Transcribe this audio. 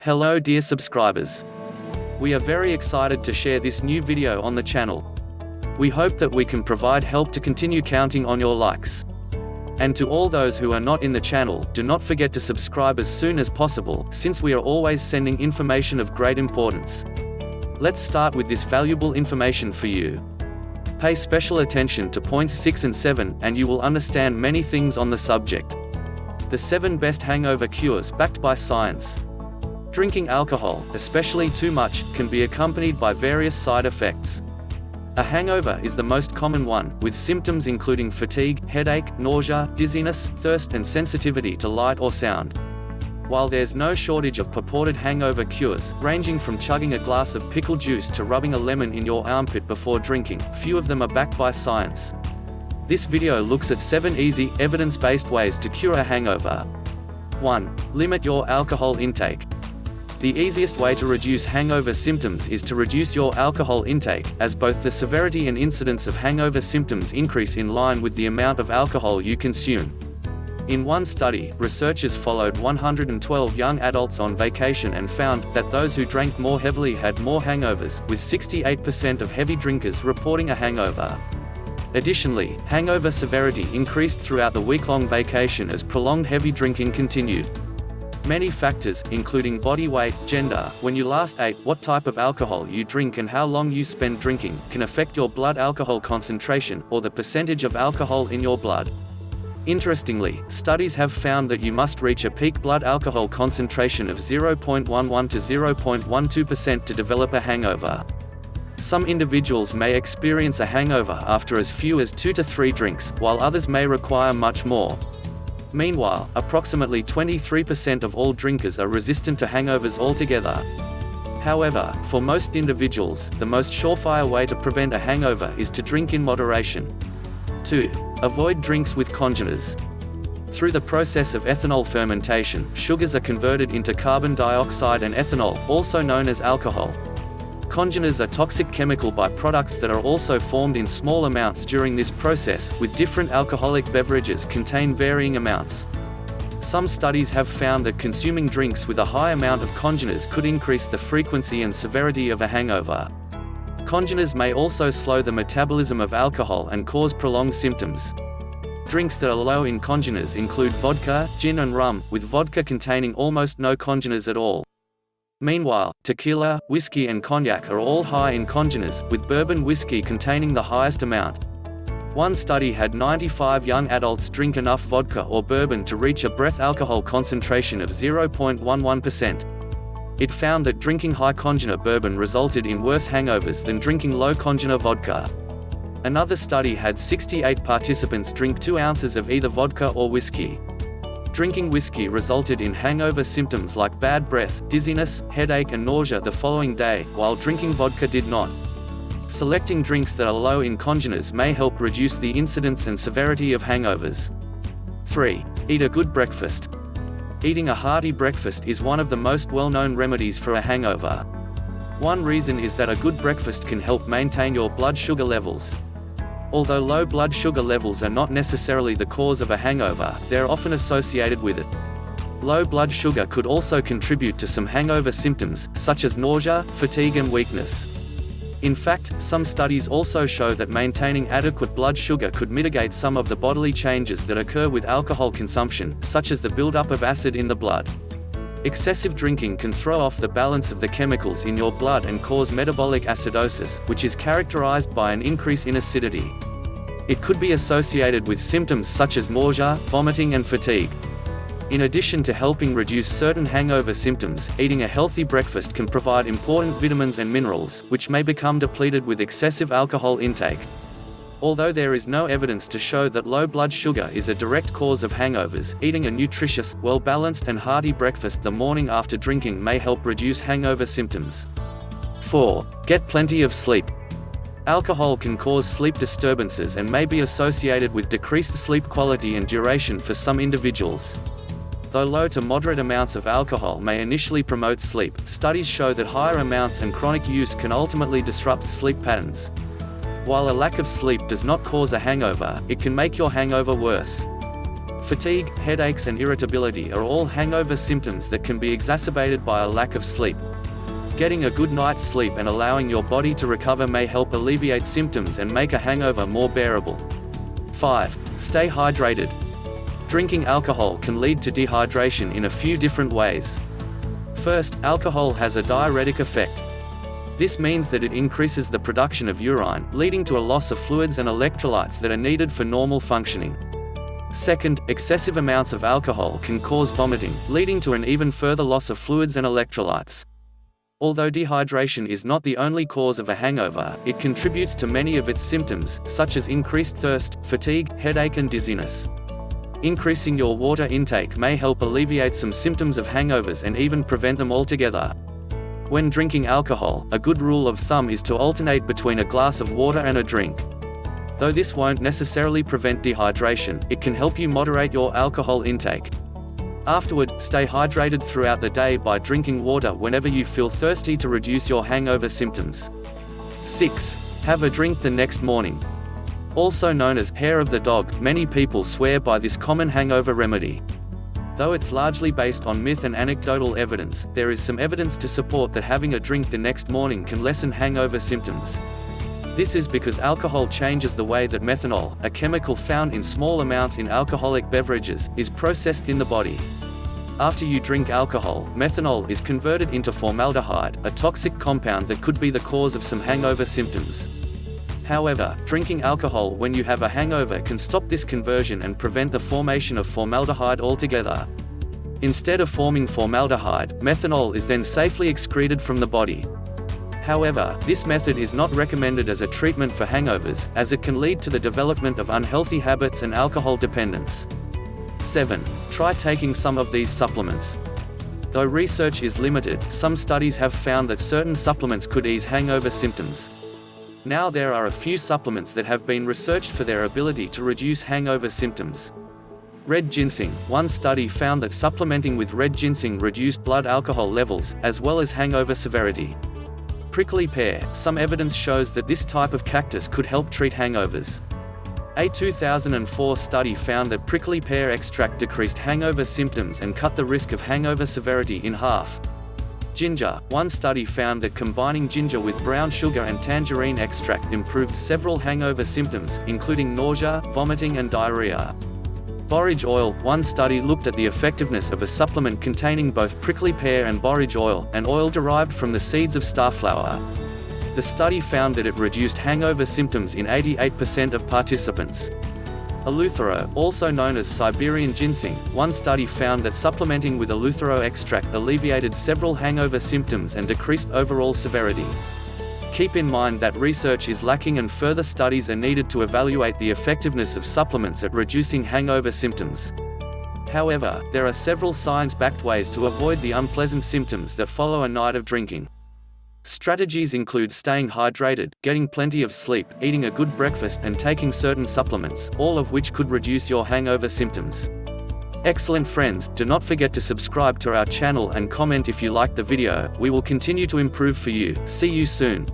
Hello dear subscribers. We are very excited to share this new video on the channel. We hope that we can provide help to continue counting on your likes. And to all those who are not in the channel, do not forget to subscribe as soon as possible, since we are always sending information of great importance. Let's start with this valuable information for you. Pay special attention to points 6 and 7, and you will understand many things on the subject. The 7 best hangover cures backed by science. Drinking alcohol, especially too much, can be accompanied by various side effects. A hangover is the most common one, with symptoms including fatigue, headache, nausea, dizziness, thirst and sensitivity to light or sound. While there's no shortage of purported hangover cures, ranging from chugging a glass of pickle juice to rubbing a lemon in your armpit before drinking, few of them are backed by science. This video looks at 7 easy, evidence-based ways to cure a hangover. 1. Limit your alcohol intake. The easiest way to reduce hangover symptoms is to reduce your alcohol intake, as both the severity and incidence of hangover symptoms increase in line with the amount of alcohol you consume. In one study, researchers followed 112 young adults on vacation and found that those who drank more heavily had more hangovers, with 68% of heavy drinkers reporting a hangover. Additionally, hangover severity increased throughout the week-long vacation as prolonged heavy drinking continued. Many factors, including body weight, gender, when you last ate, what type of alcohol you drink and how long you spend drinking, can affect your blood alcohol concentration, or the percentage of alcohol in your blood. Interestingly, studies have found that you must reach a peak blood alcohol concentration of 0.11 to 0.12% to develop a hangover. Some individuals may experience a hangover after as few as 2 to 3 drinks, while others may require much more. Meanwhile, approximately 23% of all drinkers are resistant to hangovers altogether. However, for most individuals, the most surefire way to prevent a hangover is to drink in moderation. 2. Avoid drinks with congeners. Through the process of ethanol fermentation, sugars are converted into carbon dioxide and ethanol, also known as alcohol. Congeners are toxic chemical byproducts that are also formed in small amounts during this process, with different alcoholic beverages contain varying amounts. Some studies have found that consuming drinks with a high amount of congeners could increase the frequency and severity of a hangover. Congeners may also slow the metabolism of alcohol and cause prolonged symptoms. Drinks that are low in congeners include vodka, gin and rum, with vodka containing almost no congeners at all. Meanwhile, tequila, whiskey and cognac are all high in congeners, with bourbon whiskey containing the highest amount. One study had 95 young adults drink enough vodka or bourbon to reach a breath alcohol concentration of 0.11%. It found that drinking high congener bourbon resulted in worse hangovers than drinking low congener vodka. Another study had 68 participants drink 2 ounces of either vodka or whiskey. Drinking whiskey resulted in hangover symptoms like bad breath, dizziness, headache and nausea the following day, while drinking vodka did not. Selecting drinks that are low in congeners may help reduce the incidence and severity of hangovers. 3. Eat a good breakfast. Eating a hearty breakfast is one of the most well-known remedies for a hangover. One reason is that a good breakfast can help maintain your blood sugar levels. Although low blood sugar levels are not necessarily the cause of a hangover, they're often associated with it. Low blood sugar could also contribute to some hangover symptoms, such as nausea, fatigue and weakness. In fact, some studies also show that maintaining adequate blood sugar could mitigate some of the bodily changes that occur with alcohol consumption, such as the buildup of acid in the blood. Excessive drinking can throw off the balance of the chemicals in your blood and cause metabolic acidosis, which is characterized by an increase in acidity. It could be associated with symptoms such as nausea, vomiting and fatigue. In addition to helping reduce certain hangover symptoms, eating a healthy breakfast can provide important vitamins and minerals, which may become depleted with excessive alcohol intake. Although there is no evidence to show that low blood sugar is a direct cause of hangovers, eating a nutritious, well-balanced and hearty breakfast the morning after drinking may help reduce hangover symptoms. 4. Get plenty of sleep. Alcohol can cause sleep disturbances and may be associated with decreased sleep quality and duration for some individuals. Though low to moderate amounts of alcohol may initially promote sleep, studies show that higher amounts and chronic use can ultimately disrupt sleep patterns. While a lack of sleep does not cause a hangover, it can make your hangover worse. Fatigue, headaches and irritability are all hangover symptoms that can be exacerbated by a lack of sleep. Getting a good night's sleep and allowing your body to recover may help alleviate symptoms and make a hangover more bearable. 5. Stay hydrated. Drinking alcohol can lead to dehydration in a few different ways. First, alcohol has a diuretic effect. This means that it increases the production of urine, leading to a loss of fluids and electrolytes that are needed for normal functioning. Second, excessive amounts of alcohol can cause vomiting, leading to an even further loss of fluids and electrolytes. Although dehydration is not the only cause of a hangover, it contributes to many of its symptoms, such as increased thirst, fatigue, headache and dizziness. Increasing your water intake may help alleviate some symptoms of hangovers and even prevent them altogether. When drinking alcohol, a good rule of thumb is to alternate between a glass of water and a drink. Though this won't necessarily prevent dehydration, it can help you moderate your alcohol intake. Afterward, stay hydrated throughout the day by drinking water whenever you feel thirsty to reduce your hangover symptoms. 6. Have a drink the next morning. Also known as hair of the dog, many people swear by this common hangover remedy. Though it's largely based on myth and anecdotal evidence, there is some evidence to support that having a drink the next morning can lessen hangover symptoms. This is because alcohol changes the way that methanol, a chemical found in small amounts in alcoholic beverages, is processed in the body. After you drink alcohol, methanol is converted into formaldehyde, a toxic compound that could be the cause of some hangover symptoms. However, drinking alcohol when you have a hangover can stop this conversion and prevent the formation of formaldehyde altogether. Instead of forming formaldehyde, methanol is then safely excreted from the body. However, this method is not recommended as a treatment for hangovers, as it can lead to the development of unhealthy habits and alcohol dependence. 7. Try taking some of these supplements. Though research is limited, some studies have found that certain supplements could ease hangover symptoms. Now there are a few supplements that have been researched for their ability to reduce hangover symptoms. Red ginseng. One study found that supplementing with red ginseng reduced blood alcohol levels, as well as hangover severity. Prickly pear. Some evidence shows that this type of cactus could help treat hangovers. A 2004 study found that prickly pear extract decreased hangover symptoms and cut the risk of hangover severity in half. Ginger. One study found that combining ginger with brown sugar and tangerine extract improved several hangover symptoms, including nausea, vomiting and diarrhea. Borage oil. One study looked at the effectiveness of a supplement containing both prickly pear and borage oil, an oil derived from the seeds of starflower. The study found that it reduced hangover symptoms in 88% of participants. Eleuthero, also known as Siberian ginseng. One study found that supplementing with eleuthero extract alleviated several hangover symptoms and decreased overall severity. Keep in mind that research is lacking and further studies are needed to evaluate the effectiveness of supplements at reducing hangover symptoms. However, there are several science-backed ways to avoid the unpleasant symptoms that follow a night of drinking. Strategies include staying hydrated, getting plenty of sleep, eating a good breakfast and taking certain supplements, all of which could reduce your hangover symptoms. Excellent friends, do not forget to subscribe to our channel and comment if you liked the video. We will continue to improve for you. See you soon.